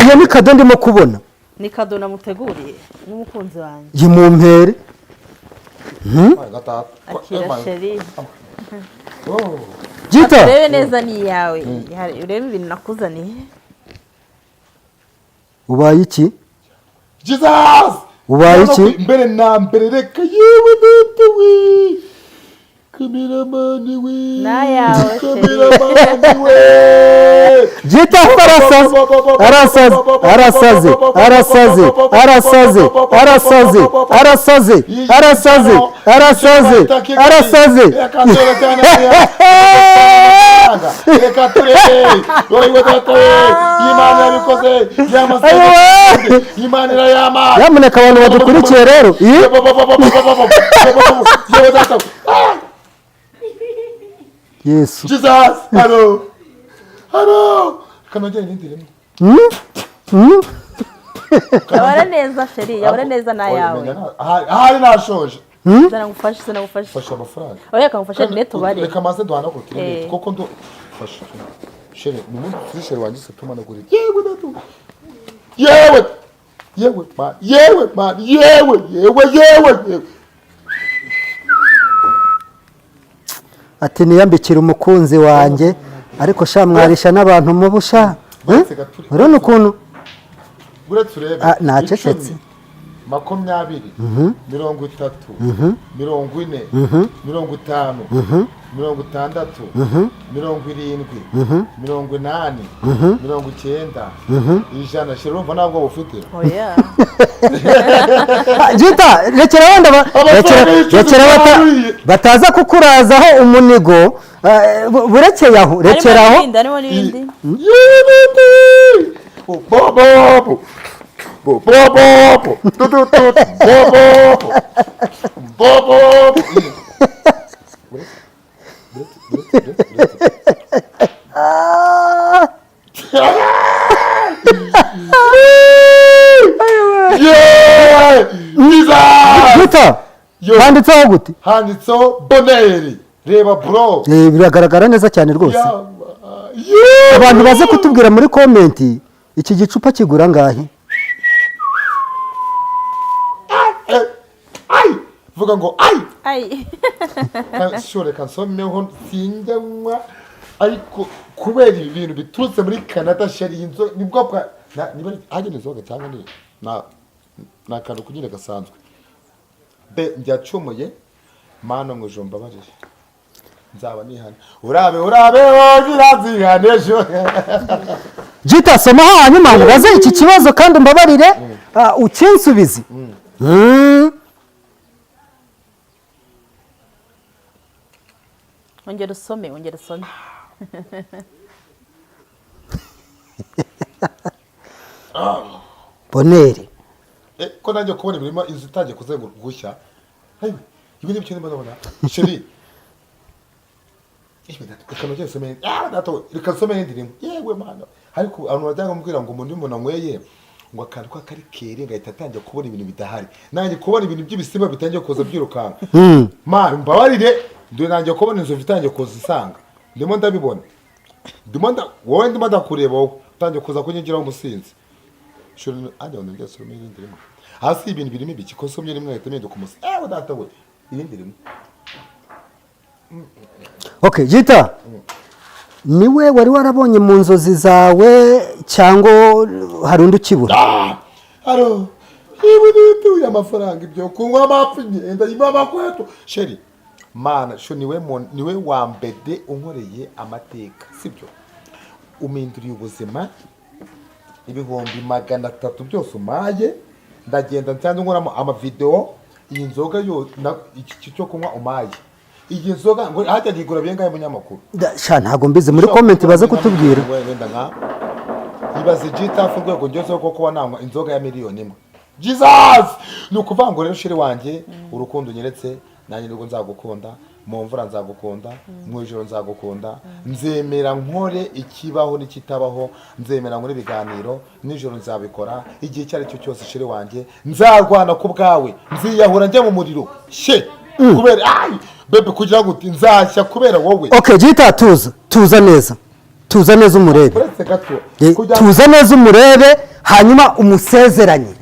iyo ni kado ndimo kubona. Ni kado namuteguriye n'umukunzi wanjye. Yimumpere. Akira sheri. Jita. Urebe neza ni yawe. Urebe ibintu nakuzaniye. Ubaye iki? Jesus! Ubaye iki? Mbere na mbere reka yewe nitewe. Cameraman we. Na yawe. Cameraman we. Jita arasaze. Reka turebe. Wowe datawe. Imana yabikoze. Imana irayama. Yamuneka abantu badukurikiye rero. Yewe datawe. Yesu. Jesus. Hello. Kanogera n'indiremo. Yabara neza sheri, yabara neza na yawe. Ahari nashoje. Zana ngufashe. Fasha amafaranga. Oya kamufashe neto bari. Reka maze duhana ko kirebe koko ndo fasha. Sheri, numuntu sheri wanjye se tumana kuri. Yewe man. Ati niyambikira umukunzi wanjye ariko sha mwarisha n'abantu mu busha. Urabona ukuntu nacecetse 20 30 40 50 60 70 80 90 ijana shira umva nabwo bufite. Oya. Jita rekera wenda bataza kukurazaho umunigo burekeye aho rekeraho. Handitseho gute? Handitseho Bonheur. Reba bro. Biragaragara neza cyane rwose. Abantu baze kutubwira muri comment iki gicupa kigura ngahe? Vuga ngo ai. Shore kansomeho sinjyanwa ariko kubera ibintu biturutse muri Canada sheri inzo nibwo kwa niba agene zoga cyangwa ni na kantu kunyine gasanzwe. Be njyacomoye mana ngo jomba barije. Nzaba nihana. Urabe ozirazihanejo. Jita soma hanyuma ngo baze iki kibazo kandi mbabarire ukinsubize. Ongera usome. Bonheur. Ko nanjye kubona ibirimo inzu itangiye kuzenguruka gushya. Hayiwe, ibi ni byo ndabona. Sheri. Kanogera some. Dato, rikasome ndirimo. Yewe mana. Ariko abantu bajyanga mubwira ngo umuntu umuntu anyweye ngo akantu kwa kari kere ngahita atangiye kubona ibintu bidahari. Nanjye kubona ibintu by'ibisimba bitangiye kuza byirukanga. Mana mbabarire. Ndo nanjye kubona inzu vitangiye kuza isanga. Ndimo ndabibona. Wowe ndimo ndakureba wowe. Utangiye kuza kunyigiraho umusinzi. Shuri ande on ngiye some ndirimo. Hasi ibintu birimo ibiki ko somye rimwe ahita mende kumusi. Data we. Ndirimo. Okay, Jita. Niwe wari warabonye mu nzozi zawe cyangwa hari undi ukibura? Haro. Ibudutu ya mafaranga ibyo kunywa amapfi ngenda yimama kwetu. Sheri. Mana sho niwe wambede unkoreye amateka sibyo uminduriye ubuzima ibihumbi 300 byose umaye ndagenda nsanze nkoramo ama video iyi nzoga yo iki cyo kunywa umaye iyi nzoga ngo hajya gigura bengaye munyamakuru sha ntago mbize muri comment baze kutubwira wenda nka ibaze Jita fu rwego ngeze ko kuba nanywa inzoga ya miliyoni imwe. Jesus nukuvuga ngo rero shiri wanje urukundo nyeretse nanjye nubwo nzagukunda mu mvura nzagukunda mu ijoro nzagukunda nzemera nkore ikibaho n'ikitabaho nzemera nkore ibiganiro nijoro nzabikora igihe cyari cyo cyose shiri wanje nzarwana ku bwawe nziyahura njye mu muriro she kubera bebe kugira ngo nzashya kubera wowe. Okay Jita tuza neza tuza neza umurebe uretse gato tuza neza umurebe hanyuma umusezeranye.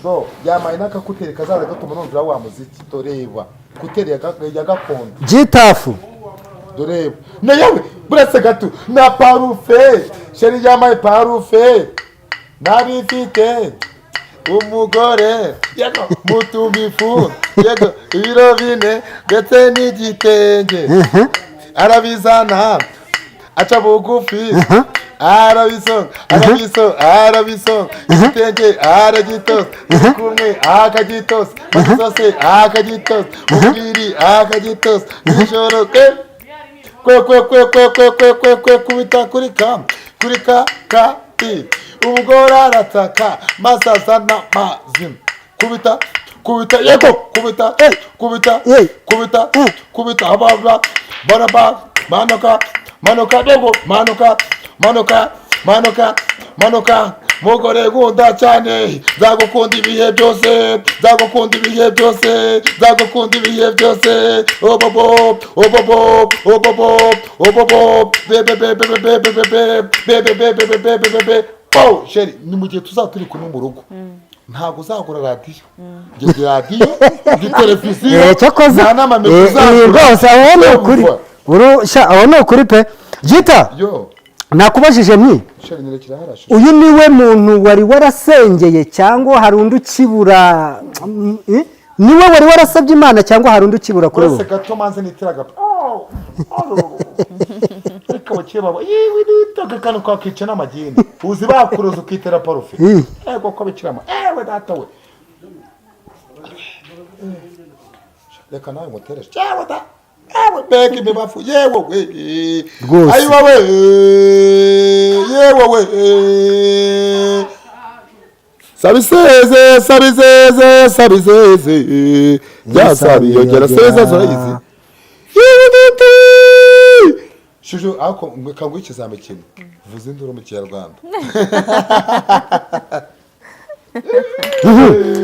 so yamaye n'akakuteri kazaza gatuma numvira wa muziki doreba kuteri ya gakondo Gitafu doreba na yawe buretse gato na parufe sheri yamaye parufe nabifite umugore yego mutumifu yego ibiro bine ndetse n'igitenge arabizana aca bugufi arabisonga igitenge aragitosa kumwe akagitosa magisose akagitosa mubiri akagitosa nijoro kwe kubita kuri kati umugore arataka masazana mazina kubita yego kubita ababa baraba manuka yego manuka mugore gunda cyane zagukunda ibihe byose obobo oh sheri ni mu gihe tuzaturi kumwe mu rugo ntabwo uzagura radiyo ngeze radiyo ndi televiziyo cyakoze rwose aho ni ukuri aho ni ukuri pe. Gita nakubajije mwi uyu niwe muntu wari warasengeye cyangwa hari undi ukibura niwe wari warasabye Imana cyangwa hari undi ukibura kuri wowe? gato manze nitiraga ariko bakeba yewe nitaga kanu kwakica n'amagini uzi bakuroza ukitera parufe ego ko bikirama ewe data we reka nawe muteresha ewe da ewe beki bibafu yewe we ayi wawe yewe we sabiseze yasabi yongera seza zorayizi yewe data shusho ako kangu ikizame kimwe vuze induru mu Kinyarwanda.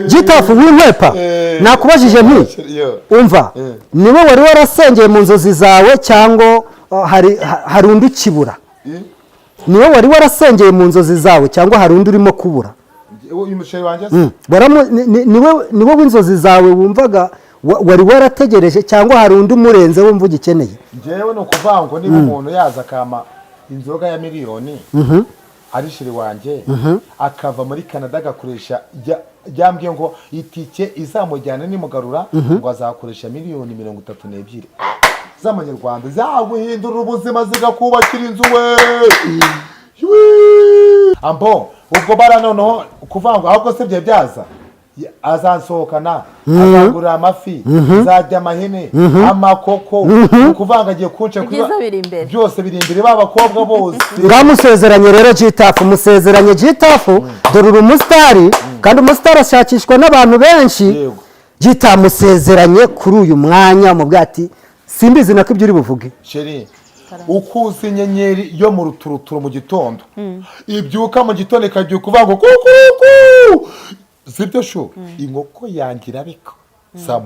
Gitafu winkwepa nakubajije nti umva niwe wari warasengeye mu nzozi zawe cyangwa hari undi ukibura? Niwe wari warasengeye mu nzozi zawe cyangwa hari undi urimo kubura? Uyu musheri wanjye niwe w'inzozi zawe wumvaga wari warategereje cyangwa hari undi umurenze wumva ugikeneye? Njyewe no kuvango niba umuntu yaza kama inzoga ya miliyoni ari shiri wanjye akava muri Canada agakoresha yambwiye ngo itike izamujyana nimugarura ngo azakoresha miliyoni 32 z'amanyarwanda zaguhindura ubuzima zigakubakira inzu we ambo ubwo bara noneho kuvango ahubwo se bye byaza azansohokana azagurira amafi zajya amahene amakoko kuvanga agiye kunca byose biri imbere babakobwa bose ngamusezeranye rero Gitafu musezeranye Gitafu dore uri umusitari kandi umusitari ashakishwa n'abantu benshi Gita musezeranye kuri uyu mwanya mu bwati simbizi nako ibyo uri buvuge sheri ukuzi inyenyeri yo mu ruturuturo mu gitondo ibyuka mu gitondo ikabyuka uvango kuku sibyo sho inkoko yangira biko saa